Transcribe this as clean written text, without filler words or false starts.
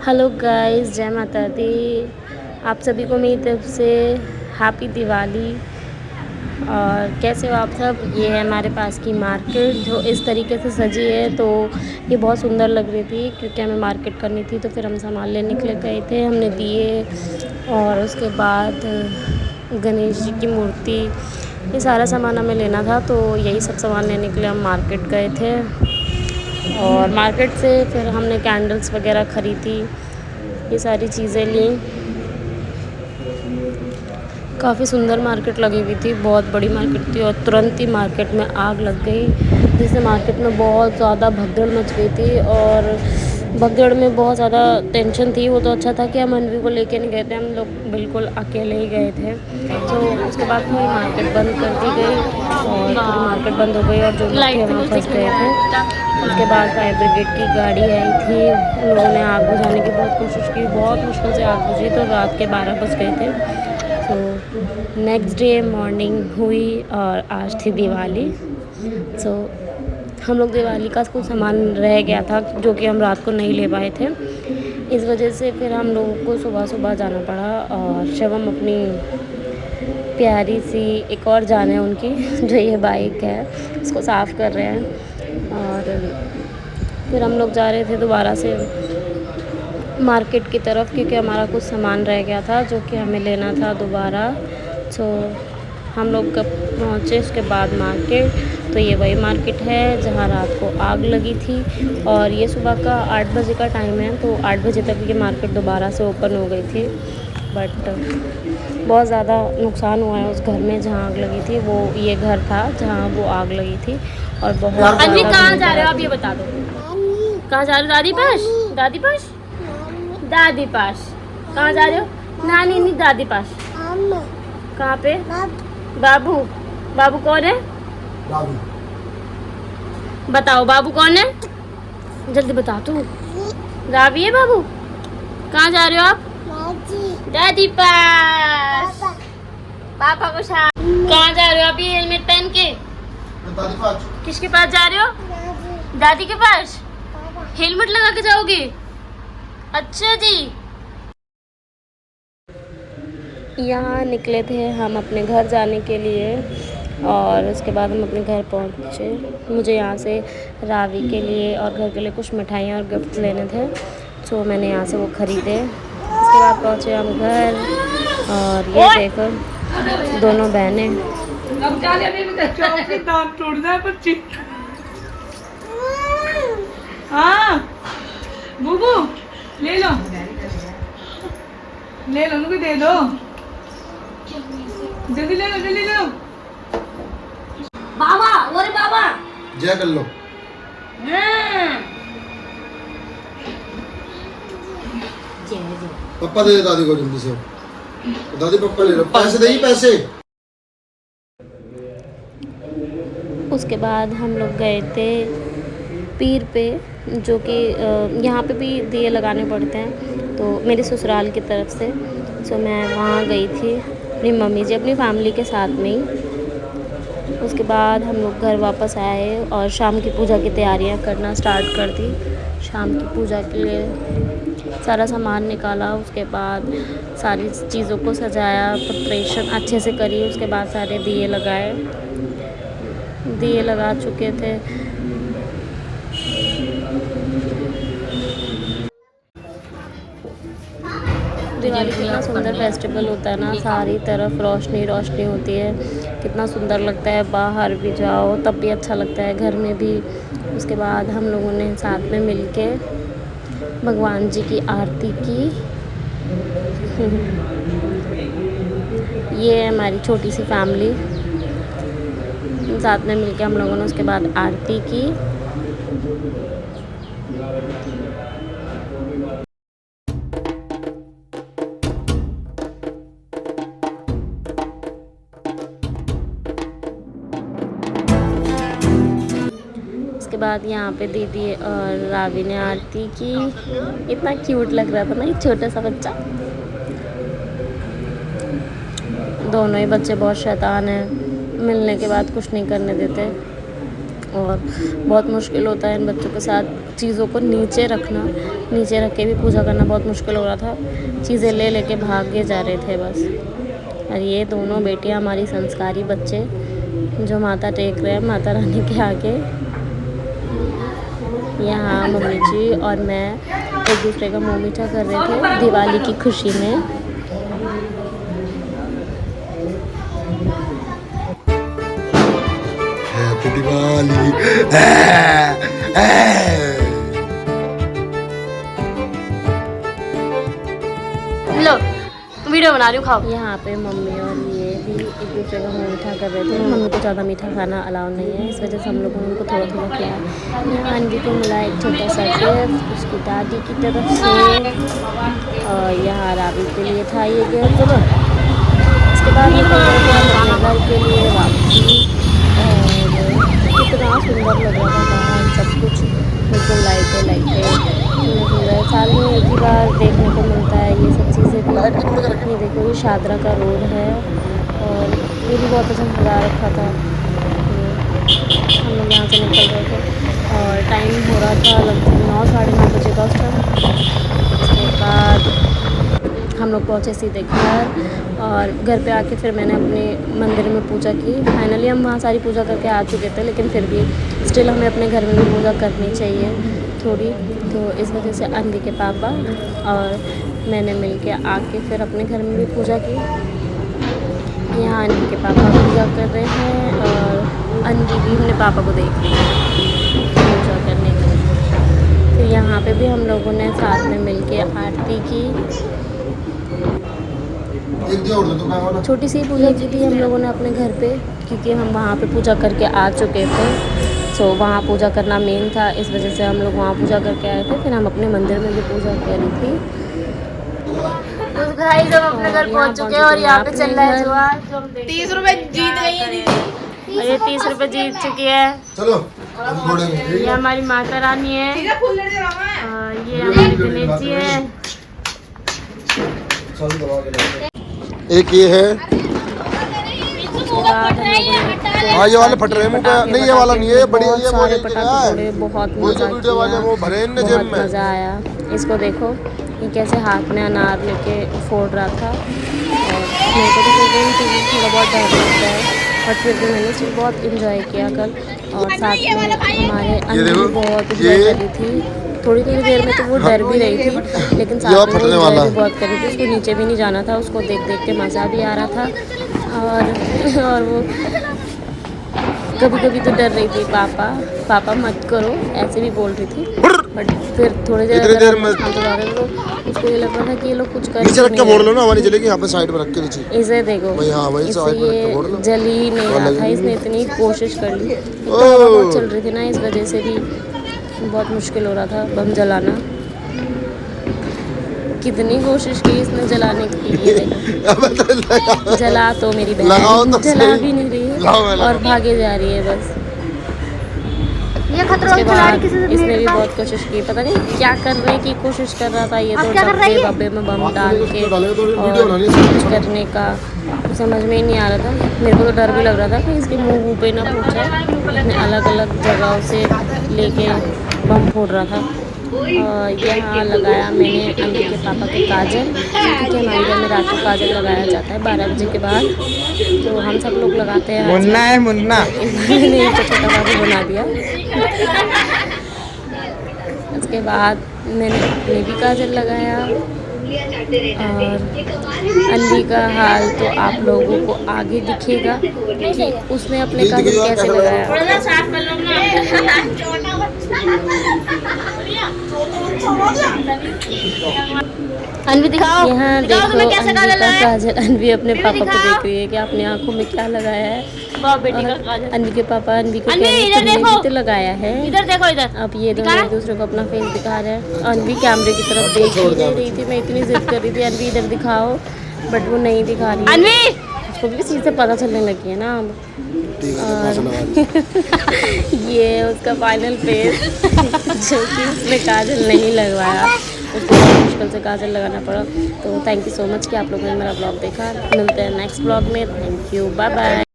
Hello guys, जय माता दी। आप सभी को मेरी तरफ से हैप्पी दिवाली। और कैसे हो आप सब। ये है हमारे पास की मार्केट जो इस तरीके से सजी है, तो ये बहुत सुंदर लग रही थी क्योंकि हमें मार्केट करनी थी। तो फिर हम सामान लेने के लिए गए थे। हमने दिए और उसके बाद गणेश जी की मूर्ति, ये सारा सामान हमें लेना था। तो यही सब सामान लेने के लिए हम मार्केट गए थे। और मार्केट से फिर हमने कैंडल्स वगैरह ख़रीदी, ये सारी चीज़ें ली। काफ़ी सुंदर मार्केट लगी हुई थी, बहुत बड़ी मार्केट थी। और तुरंत ही मार्केट में आग लग गई, जिससे मार्केट में बहुत ज़्यादा भगदड़ मच गई थी। और भगदड़ में बहुत ज़्यादा टेंशन थी। वो तो अच्छा था कि हम अनवी को लेके नहीं गए थे, हम लोग बिल्कुल अकेले ही गए थे। तो उसके बाद पूरी मार्केट बंद कर दी गई और पूरी मार्केट बंद हो गई और जो लोग थे वहाँ फंस गए थे। उसके बाद फायर ब्रिगेड की गाड़ी आई थी। उन लोगों ने आग बुझाने की बहुत कोशिश की, बहुत मुश्किल से आग बुझी। तो रात के 12 बज गए थे। तो नेक्स्ट डे मॉर्निंग हुई और आज थी दिवाली। सो हम लोग दिवाली का कुछ सामान रह गया था जो कि हम रात को नहीं ले पाए थे। इस वजह से फिर हम लोगों को सुबह सुबह जाना पड़ा। और शिवम अपनी प्यारी सी एक और जान है उनकी जो ये बाइक है उसको साफ़ कर रहे हैं। और फिर हम लोग जा रहे थे दोबारा से मार्केट की तरफ, क्योंकि हमारा कुछ सामान रह गया था जो कि हमें लेना था दोबारा। तो हम लोग कब पहुँचे उसके बाद मार्केट, तो ये वही मार्केट है जहाँ रात को आग लगी थी। और ये सुबह का 8 बजे का टाइम है, तो 8 बजे तक ये मार्केट दोबारा से ओपन हो गई थी। बट बहुत ज़्यादा नुकसान हुआ है उस घर में जहाँ आग लगी थी। वो ये घर था जहाँ वो आग लगी थी। और बहुत अन्वी ज़्यादा कहाँ जा रहे हो आप ये बता दो। कहाँ जा रहे हो? दादी पास? दादी पास? दादी पास। कहाँ जा रहे हो? नानी नहीं, दादी पास। कहाँ पे? बाबू। बाबू कौन है? बताओ बाबू कौन है, जल्दी बता तू। रावी है बाबू। कहाँ जा रहे हो आप? दादी पास। पापा को साथ। कहाँ जा रहे हो आप ये हेलमेट पहन के? दादी पास। किसके पास जा रहे हो? दादी के पास। हेलमेट लगा के जाओगे? अच्छा जी। यहाँ निकले थे हम अपने घर जाने के लिए। और उसके बाद हम अपने घर पहुँचे। मुझे यहाँ से रावी के लिए और घर के लिए कुछ मिठाइयाँ और गिफ्ट लेने थे, तो मैंने यहाँ से वो ख़रीदे। उसके बाद पहुँचे हम घर। और ये देखो दोनों बहनें। हाँ बुबू ले लो, ले लो, उनको दे दो, जल्दी ले लो, जल्दी ले लो। बाबा, ओरे बाबा। जय कर लो। पापा दे दे दादी को जल्दी से। दादी पापा ले लो, पैसे दे, पैसे। उसके बाद हम लोग गए थे पीर पे, जो कि यहाँ पे भी दिए लगाने पड़ते हैं, तो मेरे ससुराल की तरफ से। सो मैं वहाँ गई थी अपनी मम्मी जी अपनी फैमिली के साथ में ही। उसके बाद हम लोग घर वापस आए और शाम की पूजा की तैयारियाँ करना स्टार्ट कर दी। शाम की पूजा के लिए सारा सामान निकाला। उसके बाद सारी चीज़ों को सजाया, प्रिपरेशन अच्छे से करी। उसके बाद सारे दिए लगाए, दिए लगा चुके थे। दिवाली कितना सुंदर फेस्टिवल होता है ना, सारी तरफ रोशनी रोशनी होती है, कितना सुंदर लगता है। बाहर भी जाओ तब भी अच्छा लगता है, घर में भी। उसके बाद हम लोगों ने साथ में मिलके भगवान जी की आरती की। ये है हमारी छोटी सी फैमिली, साथ में मिलके हम लोगों ने उसके बाद आरती की। उसके बाद यहाँ पे दीदी और रावी ने आरती की। इतना क्यूट लग रहा था ना ये छोटा सा बच्चा। दोनों ही बच्चे बहुत शैतान हैं, मिलने के बाद कुछ नहीं करने देते। और बहुत मुश्किल होता है इन बच्चों के साथ चीज़ों को नीचे रखना, नीचे रख के भी पूजा करना बहुत मुश्किल हो रहा था। चीज़ें ले लेके भागे जा रहे थे बस। और ये दोनों बेटियां हमारी संस्कारी बच्चे जो माथा टेक रहे हैं माता रानी के आगे। यहाँ मम्मी जी और मैं एक दूसरे का मुँह मीठा कर रहे थे दिवाली की खुशी में। हैप्पी दिवाली। लो वीडियो बना रही हूँ, खाओ। यहाँ पे मम्मी और ये भी एक दूसरे का मुँह मीठा कर रहे थे। मम्मी को ज़्यादा मीठा खाना अलाउ नहीं है, इस वजह से हम लोगों ने उनको थोड़ा थोड़ा किया। यहाँ आंटी को मिला एक छोटा सा गिफ्ट उसकी दादी की तरफ से, और यहाँ रावी के लिए था ये गिफ्ट। इसके बाद निकल गए थे हम अपने घर के लिए वापसी। और कितना सुंदर लग रहा था बाहर सब कुछ, बिल्कुल लाइटें साल में एक ही बार देखने को मिलता है ये सब चीज़ें भी। ये देखो ये शादरा का रोड है और ये भी बहुत अच्छा सजा रखा था। हम लोग यहाँ से निकल रहे थे और टाइम हो रहा था लगभग 9 साढ़े 9 बजे का उस टाइम। उसके बाद हम लोग पहुँचे सीधे घर और घर पे आके फिर मैंने अपने मंदिर में पूजा की। फाइनली हम वहाँ सारी पूजा करके आ चुके थे, लेकिन फिर भी स्टिल हमें अपने घर में भी पूजा करनी चाहिए थोड़ी। तो इस वजह से अन्वी के पापा और मैंने मिलके आके फिर अपने घर में भी पूजा की। यहाँ अन्वी के पापा पूजा कर रहे हैं और अन्वी भी अपने पापा को देख रही है पूजा करने के लिए। तो यहाँ पे भी हम लोगों ने साथ में मिलके आरती की। छोटी सी पूजा की थी हम लोगों ने अपने घर पे, क्योंकि हम वहाँ पे पूजा करके आ चुके थे। सो वहाँ पूजा करना मेन था, इस वजह से हम लोग वहाँ पूजा करके आए थे। फिर हम अपने मंदिर में भी पूजा करी थी। तो गाइस हम अपने घर पहुंच चुके हैं और यहाँ पे चल रहा है जुआ। 30 रुपए जीत गई है दीदी। और ये 30 रुपए जीत चुकी है। चलो ये हमारी माता रानी है और ये हमारी गणेश जी है। एक ये है, हाँ ये वाले फट रहे हैं। नहीं ये वाला नहीं है, ये बढ़िया ये सारे पटाखे बहुत मजा किया, वो भरे इन जेब बहुत में। मज़ा आया। इसको देखो ये कैसे हाथ में अनार लेके फोड़ रहा था। और मेरे को तो फिर थोड़ा बहुत डर लगता है, बट फिर भी मैंने इसको बहुत इंजॉय किया कल। और साथ में हमारे अंदर बहुत इंजॉय कर रही थी। थोड़ी देर में तो वो डर भी रही थी, लेकिन साथ में वो इंजॉय भी बहुत कर रही थी। उसको नीचे भी नहीं जाना था, उसको देख देख के मज़ा भी आ रहा था। और वो कभी कभी तो डर रही थी, पापा मत करो ऐसे भी बोल रही थी। बट फिर थोड़ी देर में उसको ये लग रहा था कि ये लोग कुछ कर नीचे रख के मोड़ लो ना, हमारी जलेगी। यहाँ पे साइड में रख के नीचे इसे देखो, इसे ये जल ही नहीं रहा था। इसने इतनी कोशिश कर ली, तो हवा बहुत चल रही थी ना, इस वजह से भी बहुत मुश्किल हो रहा था बम जलाना। कितनी कोशिश की इसने जलाने की, ये देखो जला तो मेरी बहन जला भी नहीं रही है और भागे जा रही है बस। ये खतरों उसके बाद इसने भी बहुत कोशिश की, पता नहीं क्या करने की कोशिश कर रहा था। ये तो डब्बे बब्बे में बम डाल के और कुछ करने का समझ में ही नहीं आ रहा था। मेरे को तो डर भी लग रहा था कि इसके मुंह पे ना पूछा। इसने अलग अलग जगहों से लेके बम फोड़ रहा था। यहाँ लगाया मैंने अन्वी के पापा के काजल, क्योंकि हमारे घर में रात को काजल लगाया जाता है 12 बजे के बाद, तो हम सब लोग लगाते हैं। मुन्ना है मुन्ना। मैंने एक छोटा बाबू बना दिया। उसके बाद मैंने अपने भी काजल लगाया। और अन्वी का हाल तो आप लोगों को आगे दिखेगा कि उसने अपने काजल कैसे लगाया। अन्वी दिखाओ, यहाँ देखो तुम्हें कैसे अन्वी काजल का लगाया? काजल। अन्वी अपने पापा को देख रही है कि अपने आंखों में क्या लगाया है। बेटी का काजल। अन्वी के पापा अन्वी को कह अन्वी, रहे हैं इधर तुमने देखो। भी तो लगाया है। इधर देखो इधर। अब ये दोनों एक दूसरे को अपना फेस दिखा रहे हैं। अन्वी कैमरे की तरफ देख ही नहीं रही थी, मैं इतनी जिद कर रही थी अन्वी इधर दिखाओ, बट वो नहीं दिखा रही है। अन्वी उसको भी चीज़ से पता चलने लगी है ना अब। ये उसका फाइनल फेस जो कि उसने काजल नहीं लगवाया, उसको बहुत मुश्किल से काजल लगाना पड़ा। तो थैंक यू सो मच कि आप लोगों ने मेरा ब्लॉग देखा। मिलते हैं नेक्स्ट ब्लॉग में। Thank you, bye bye.